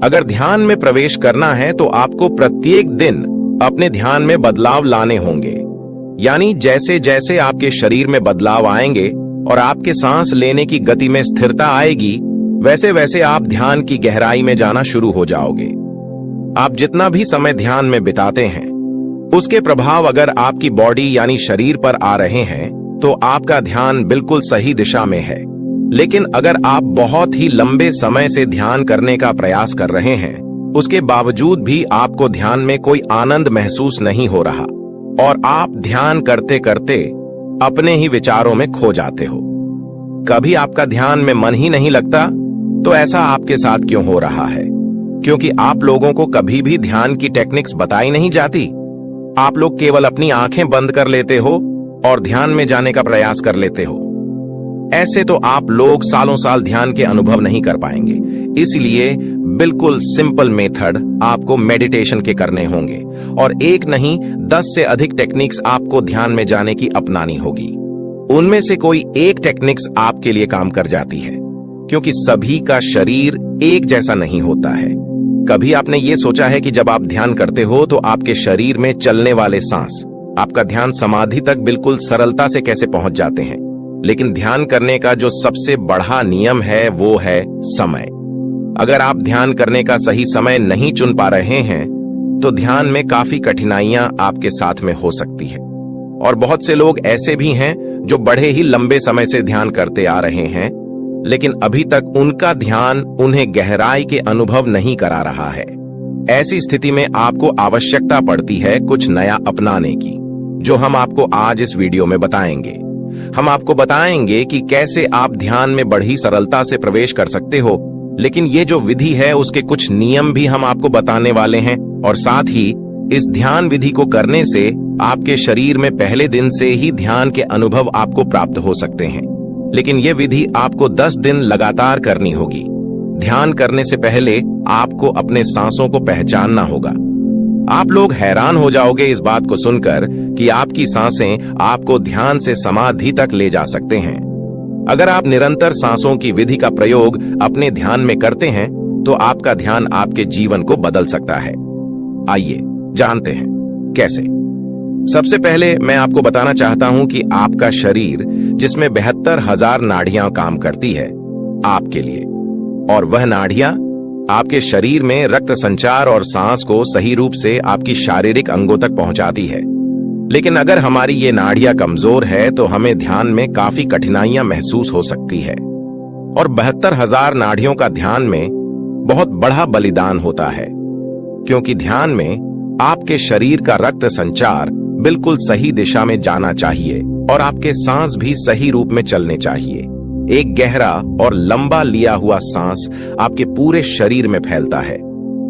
अगर ध्यान में प्रवेश करना है तो आपको प्रत्येक दिन अपने ध्यान में बदलाव लाने होंगे। यानी जैसे जैसे आपके शरीर में बदलाव आएंगे और आपके सांस लेने की गति में स्थिरता आएगी, वैसे वैसे आप ध्यान की गहराई में जाना शुरू हो जाओगे। आप जितना भी समय ध्यान में बिताते हैं, उसके प्रभाव अगर आपकी बॉडी यानी शरीर पर आ रहे हैं तो आपका ध्यान बिल्कुल सही दिशा में है। लेकिन अगर आप बहुत ही लंबे समय से ध्यान करने का प्रयास कर रहे हैं, उसके बावजूद भी आपको ध्यान में कोई आनंद महसूस नहीं हो रहा और आप ध्यान करते करते अपने ही विचारों में खो जाते हो, कभी आपका ध्यान में मन ही नहीं लगता, तो ऐसा आपके साथ क्यों हो रहा है? क्योंकि आप लोगों को कभी भी ध्यान की टेक्निक्स बताई नहीं जाती। आप लोग केवल अपनी आंखें बंद कर लेते हो और ध्यान में जाने का प्रयास कर लेते हो। ऐसे तो आप लोग सालों साल ध्यान के अनुभव नहीं कर पाएंगे। इसलिए बिल्कुल सिंपल मेथड आपको मेडिटेशन के करने होंगे और एक नहीं 10 से अधिक टेक्निक्स आपको ध्यान में जाने की अपनानी होगी। उनमें से कोई एक टेक्निक्स आपके लिए काम कर जाती है, क्योंकि सभी का शरीर एक जैसा नहीं होता है। कभी आपने ये सोचा है कि जब आप ध्यान करते हो तो आपके शरीर में चलने वाले सांस आपका ध्यान समाधि तक बिल्कुल सरलता से कैसे पहुंच जाते हैं? लेकिन ध्यान करने का जो सबसे बड़ा नियम है वो है समय। अगर आप ध्यान करने का सही समय नहीं चुन पा रहे हैं तो ध्यान में काफी कठिनाइयां आपके साथ में हो सकती है। और बहुत से लोग ऐसे भी हैं जो बड़े ही लंबे समय से ध्यान करते आ रहे हैं, लेकिन अभी तक उनका ध्यान उन्हें गहराई के अनुभव नहीं करा रहा है। ऐसी स्थिति में आपको आवश्यकता पड़ती है कुछ नया अपनाने की, जो हम आपको आज इस वीडियो में बताएंगे। हम आपको बताएंगे कि कैसे आप ध्यान में बड़ी सरलता से प्रवेश कर सकते हो, लेकिन ये जो विधि है उसके कुछ नियम भी हम आपको बताने वाले हैं और साथ ही इस ध्यान विधि को करने से आपके शरीर में पहले दिन से ही ध्यान के अनुभव आपको प्राप्त हो सकते हैं। लेकिन ये विधि आपको 10 दिन लगातार करनी होगी। ध्यान करने से पहले आपको अपने सांसों को पहचानना होगा। आप लोग हैरान हो जाओगे इस बात को सुनकर कि आपकी सांसें आपको ध्यान से समाधि तक ले जा सकते हैं। अगर आप निरंतर सांसों की विधि का प्रयोग अपने ध्यान में करते हैं तो आपका ध्यान आपके जीवन को बदल सकता है। आइए जानते हैं कैसे। सबसे पहले मैं आपको बताना चाहता हूं कि आपका शरीर, जिसमें 72,000 नाड़ियां काम करती है आपके लिए, और वह नाड़ियां आपके शरीर में रक्त संचार और सांस को सही रूप से आपकी शारीरिक अंगों तक पहुंचाती है। लेकिन अगर हमारी ये नाड़ियां कमजोर है तो हमें ध्यान में काफी कठिनाइयां महसूस हो सकती है। और 72,000 नाड़ियों का ध्यान में बहुत बड़ा बलिदान होता है, क्योंकि ध्यान में आपके शरीर का रक्त संचार बिल्कुल सही दिशा में जाना चाहिए और आपके सांस भी सही रूप में चलने चाहिए। एक गहरा और लंबा लिया हुआ सांस आपके पूरे शरीर में फैलता है।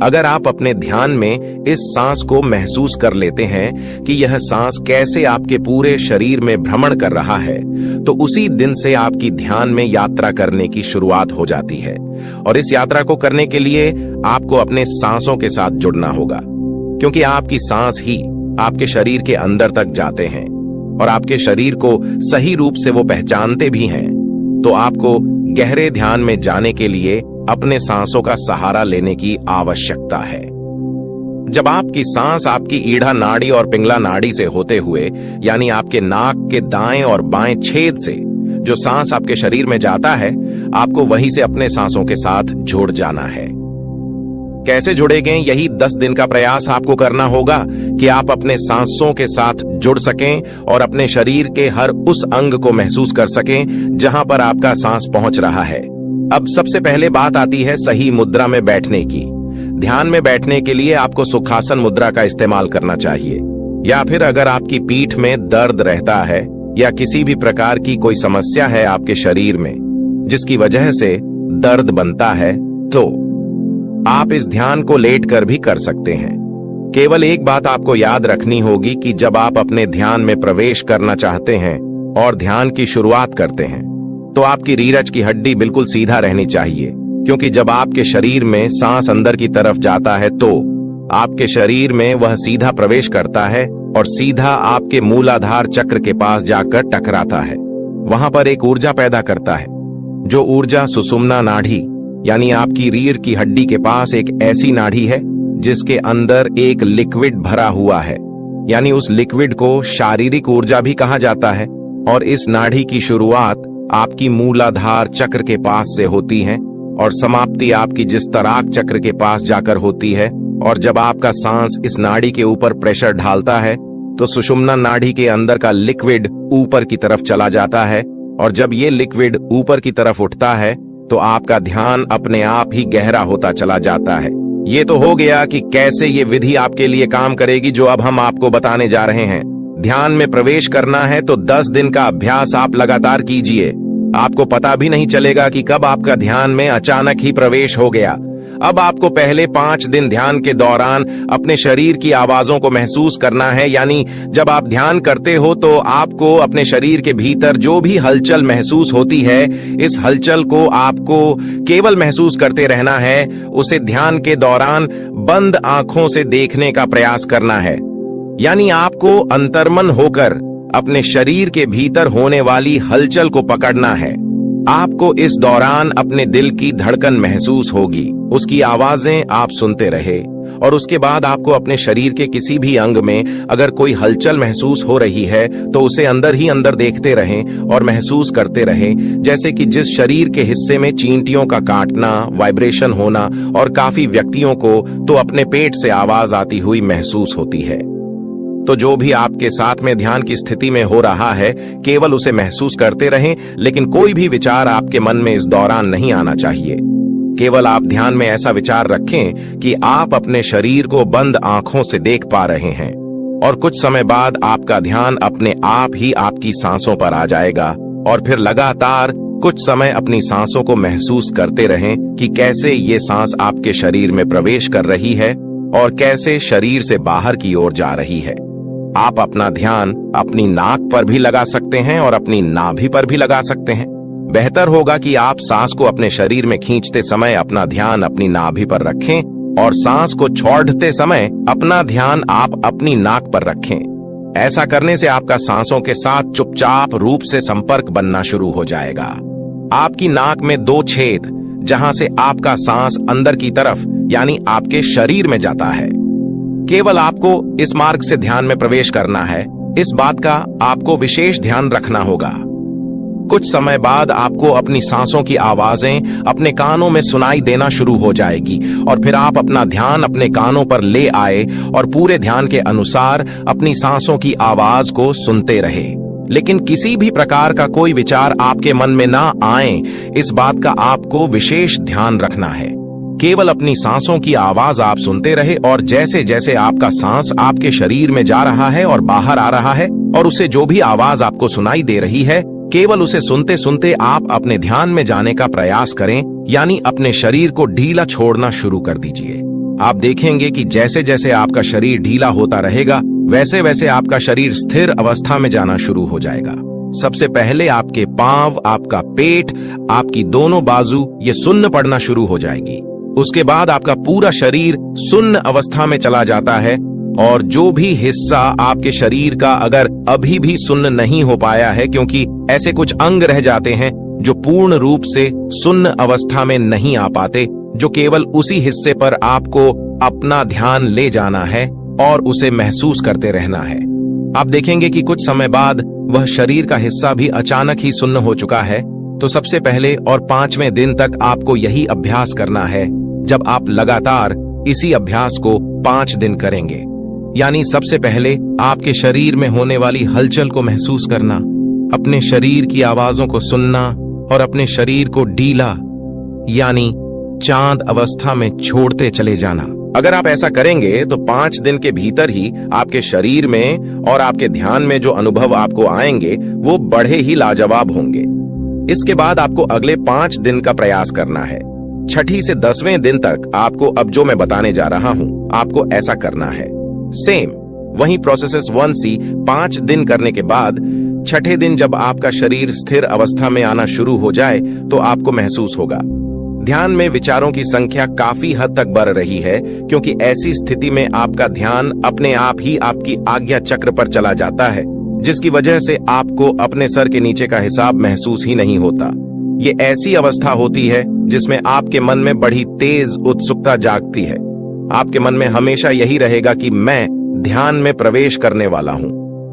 अगर आप अपने ध्यान में इस सांस को महसूस कर लेते हैं कि यह सांस कैसे आपके पूरे शरीर में भ्रमण कर रहा है, तो उसी दिन से आपकी ध्यान में यात्रा करने की शुरुआत हो जाती है। और इस यात्रा को करने के लिए आपको अपने सांसों के साथ जुड़ना होगा, क्योंकि आपकी सांस ही आपके शरीर के अंदर तक जाते हैं और आपके शरीर को सही रूप से वो पहचानते भी हैं। तो आपको गहरे ध्यान में जाने के लिए अपने सांसों का सहारा लेने की आवश्यकता है। जब आपकी सांस आपकी ईढ़ा नाड़ी और पिंगला नाड़ी से होते हुए, यानी आपके नाक के दाएं और बाएं छेद से जो सांस आपके शरीर में जाता है, आपको वहीं से अपने सांसों के साथ जुड़ जाना है। कैसे जुड़ेंगे? यही 10 दिन का प्रयास आपको करना होगा कि आप अपने सांसों के साथ जुड़ सकें और अपने शरीर के हर उस अंग को महसूस कर सकें जहां पर आपका सांस पहुंच रहा है। अब सबसे पहले बात आती है सही मुद्रा में बैठने की। ध्यान में बैठने के लिए आपको सुखासन मुद्रा का इस्तेमाल करना चाहिए, या फिर अगर आपकी पीठ में दर्द रहता है या किसी भी प्रकार की कोई समस्या है आपके शरीर में जिसकी वजह से दर्द बनता है, तो आप इस ध्यान को लेटकर भी कर सकते हैं। केवल एक बात आपको याद रखनी होगी कि जब आप अपने ध्यान में प्रवेश करना चाहते हैं और ध्यान की शुरुआत करते हैं, तो आपकी रीरज की हड्डी बिल्कुल सीधा रहनी चाहिए, क्योंकि जब आपके शरीर में सांस अंदर की तरफ जाता है तो आपके शरीर में वह सीधा प्रवेश करता है और सीधा आपके मूलाधार चक्र के पास जाकर टकराता है। वहां पर एक ऊर्जा पैदा करता है, जो ऊर्जा सुषुम्ना नाड़ी यानी आपकी रीढ़ की हड्डी के पास एक ऐसी नाड़ी है जिसके अंदर एक लिक्विड भरा हुआ है, यानी उस लिक्विड को शारीरिक ऊर्जा भी कहा जाता है। और इस नाड़ी की शुरुआत आपकी मूलाधार चक्र के पास से होती है और समाप्ति आपकी जिस्तराक चक्र के पास जाकर होती है। और जब आपका सांस इस नाड़ी के ऊपर प्रेशर ढालता है तो सुषुम्ना नाड़ी के अंदर का लिक्विड ऊपर की तरफ चला जाता है, और जब ये लिक्विड ऊपर की तरफ उठता है तो आपका ध्यान अपने आप ही गहरा होता चला जाता है। ये तो हो गया कि कैसे ये विधि आपके लिए काम करेगी, जो अब हम आपको बताने जा रहे हैं। ध्यान में प्रवेश करना है तो 10 दिन का अभ्यास आप लगातार कीजिए। आपको पता भी नहीं चलेगा कि कब आपका ध्यान में अचानक ही प्रवेश हो गया। अब आपको पहले 5 दिन ध्यान के दौरान अपने शरीर की आवाजों को महसूस करना है, यानी जब आप ध्यान करते हो तो आपको अपने शरीर के भीतर जो भी हलचल महसूस होती है, इस हलचल को आपको केवल महसूस करते रहना है। उसे ध्यान के दौरान बंद आंखों से देखने का प्रयास करना है, यानी आपको अंतर्मन होकर अपने शरीर के भीतर होने वाली हलचल को पकड़ना है। आपको इस दौरान अपने दिल की धड़कन महसूस होगी, उसकी आवाजें आप सुनते रहे, और उसके बाद आपको अपने शरीर के किसी भी अंग में अगर कोई हलचल महसूस हो रही है तो उसे अंदर ही अंदर देखते रहें और महसूस करते रहें। जैसे कि जिस शरीर के हिस्से में चींटियों का काटना, वाइब्रेशन होना, और काफी व्यक्तियों को तो अपने पेट से आवाज आती हुई महसूस होती है। तो जो भी आपके साथ में ध्यान की स्थिति में हो रहा है, केवल उसे महसूस करते रहें, लेकिन कोई भी विचार आपके मन में इस दौरान नहीं आना चाहिए। केवल आप ध्यान में ऐसा विचार रखें कि आप अपने शरीर को बंद आंखों से देख पा रहे हैं, और कुछ समय बाद आपका ध्यान अपने आप ही आपकी सांसों पर आ जाएगा। और फिर लगातार कुछ समय अपनी सांसों को महसूस करते रहें कि कैसे ये सांस आपके शरीर में प्रवेश कर रही है और कैसे शरीर से बाहर की ओर जा रही है। आप अपना ध्यान अपनी नाक पर भी लगा सकते हैं और अपनी नाभि पर भी लगा सकते हैं। बेहतर होगा कि आप सांस को अपने शरीर में खींचते समय अपना ध्यान अपनी नाभि पर रखें और सांस को छोड़ते समय अपना ध्यान आप अपनी नाक पर रखें। ऐसा करने से आपका सांसों के साथ चुपचाप रूप से संपर्क बनना शुरू हो जाएगा। आपकी नाक में 2 छेद, जहां से आपका सांस अंदर की तरफ यानी आपके शरीर में जाता है। केवल आपको इस मार्ग से ध्यान में प्रवेश करना है। इस बात का आपको विशेष ध्यान रखना होगा। कुछ समय बाद आपको अपनी सांसों की आवाजें अपने कानों में सुनाई देना शुरू हो जाएगी, और फिर आप अपना ध्यान अपने कानों पर ले आए और पूरे ध्यान के अनुसार अपनी सांसों की आवाज को सुनते रहे। लेकिन किसी भी प्रकार का कोई विचार आपके मन में ना आए, इस बात का आपको विशेष ध्यान रखना है। केवल अपनी सांसों की आवाज आप सुनते रहे, और जैसे जैसे आपका सांस आपके शरीर में जा रहा है और बाहर आ रहा है, और उससे जो भी आवाज आपको सुनाई दे रही है, केवल उसे सुनते सुनते आप अपने ध्यान में जाने का प्रयास करें, यानी अपने शरीर को ढीला छोड़ना शुरू कर दीजिए। आप देखेंगे कि जैसे जैसे आपका शरीर ढीला होता रहेगा, वैसे वैसे आपका शरीर स्थिर अवस्था में जाना शुरू हो जाएगा। सबसे पहले आपके पांव, आपका पेट, आपकी दोनों बाजू ये सुन्न पड़ना शुरू हो जाएगी। उसके बाद आपका पूरा शरीर सुन्न अवस्था में चला जाता है, और जो भी हिस्सा आपके शरीर का अगर अभी भी सुन्न नहीं हो पाया है, क्योंकि ऐसे कुछ अंग रह जाते हैं जो पूर्ण रूप से सुन्न अवस्था में नहीं आ पाते, जो केवल उसी हिस्से पर आपको अपना ध्यान ले जाना है और उसे महसूस करते रहना है। आप देखेंगे कि कुछ समय बाद वह शरीर का हिस्सा भी अचानक ही सुन्न हो चुका है। तो सबसे पहले और 5वें दिन तक आपको यही अभ्यास करना है। जब आप लगातार इसी अभ्यास को 5 दिन करेंगे, यानी सबसे पहले आपके शरीर में होने वाली हलचल को महसूस करना, अपने शरीर की आवाजों को सुनना और अपने शरीर को ढीला यानी चांद अवस्था में छोड़ते चले जाना। अगर आप ऐसा करेंगे तो 5 दिन के भीतर ही आपके शरीर में और आपके ध्यान में जो अनुभव आपको आएंगे वो बड़े ही लाजवाब होंगे। इसके बाद आपको अगले 5 दिन का प्रयास करना है। 6 से 10वें दिन तक आपको अब जो मैं बताने जा रहा हूं, आपको ऐसा करना है। सेम वही प्रोसेस 1C 5 दिन करने के बाद 6ठे दिन जब आपका शरीर स्थिर अवस्था में आना शुरू हो जाए तो आपको महसूस होगा ध्यान में विचारों की संख्या काफी हद तक बढ़ रही है, क्योंकि ऐसी स्थिति में आपका ध्यान अपने आप ही आपकी आज्ञा चक्र पर चला जाता है, जिसकी वजह से आपको अपने सर के नीचे का हिसाब महसूस ही नहीं होता। ये ऐसी अवस्था होती है जिसमें आपके मन में बड़ी तेज उत्सुकता जागती है। आपके मन में हमेशा यही रहेगा कि मैं ध्यान में प्रवेश करने वाला हूं,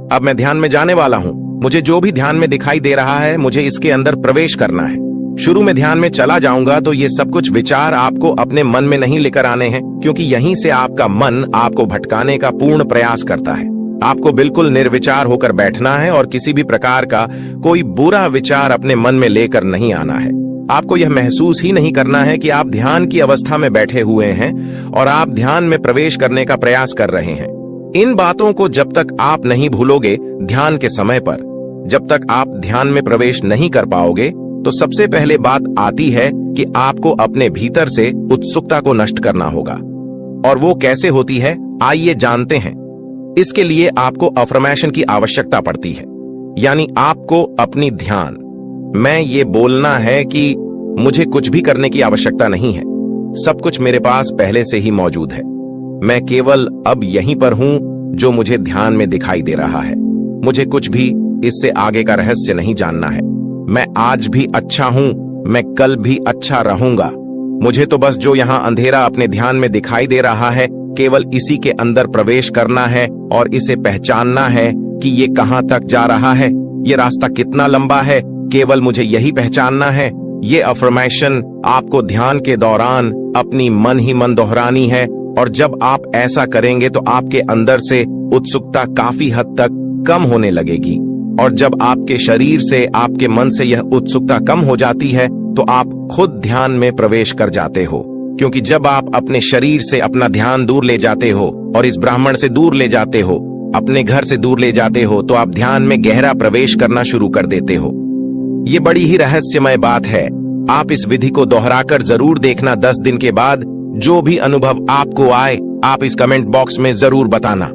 अब मैं ध्यान में जाने वाला हूं, मुझे जो भी ध्यान में दिखाई दे रहा है मुझे इसके अंदर प्रवेश करना है। शुरू में ध्यान में चला जाऊंगा तो ये सब कुछ विचार आपको अपने मन में नहीं लेकर आने हैं, क्योंकि यहीं से आपका मन आपको भटकाने का पूर्ण प्रयास करता है। आपको बिल्कुल निर्विचार होकर बैठना है और किसी भी प्रकार का कोई बुरा विचार अपने मन में लेकर नहीं आना है। आपको यह महसूस ही नहीं करना है कि आप ध्यान की अवस्था में बैठे हुए हैं और आप ध्यान में प्रवेश करने का प्रयास कर रहे हैं। इन बातों को जब तक आप नहीं भूलोगे ध्यान के समय पर, जब तक आप ध्यान में प्रवेश नहीं कर पाओगे, तो सबसे पहले बात आती है कि आपको अपने भीतर से उत्सुकता को नष्ट करना होगा। और वो कैसे होती है, आइए जानते हैं। इसके लिए आपको अफर्मेशन की आवश्यकता पड़ती है, यानी आपको अपनी ध्यान मैं ये बोलना है कि मुझे कुछ भी करने की आवश्यकता नहीं है, सब कुछ मेरे पास पहले से ही मौजूद है। मैं केवल अब यहीं पर हूं जो मुझे ध्यान में दिखाई दे रहा है। मुझे कुछ भी इससे आगे का रहस्य नहीं जानना है। मैं आज भी अच्छा हूं, मैं कल भी अच्छा रहूंगा। मुझे तो बस जो यहां अंधेरा अपने ध्यान में दिखाई दे रहा है, केवल इसी के अंदर प्रवेश करना है और इसे पहचानना है कि ये कहां तक जा रहा है, ये रास्ता कितना लंबा है, केवल मुझे यही पहचानना है। ये अफर्मेशन आपको ध्यान के दौरान अपनी मन ही मन दोहरानी है, और जब आप ऐसा करेंगे तो आपके अंदर से उत्सुकता काफी हद तक कम होने लगेगी। और जब आपके शरीर से, आपके मन से यह उत्सुकता कम हो जाती है तो आप खुद ध्यान में प्रवेश कर जाते हो। क्योंकि जब आप अपने शरीर से अपना ध्यान दूर ले जाते हो और इस ब्राह्मण से दूर ले जाते हो, अपने घर से दूर ले जाते हो, तो आप ध्यान में गहरा प्रवेश करना शुरू कर देते हो। ये बड़ी ही रहस्यमय बात है। आप इस विधि को दोहराकर जरूर देखना। 10 दिन के बाद जो भी अनुभव आपको आए, आप इस कमेंट बॉक्स में जरूर बताना।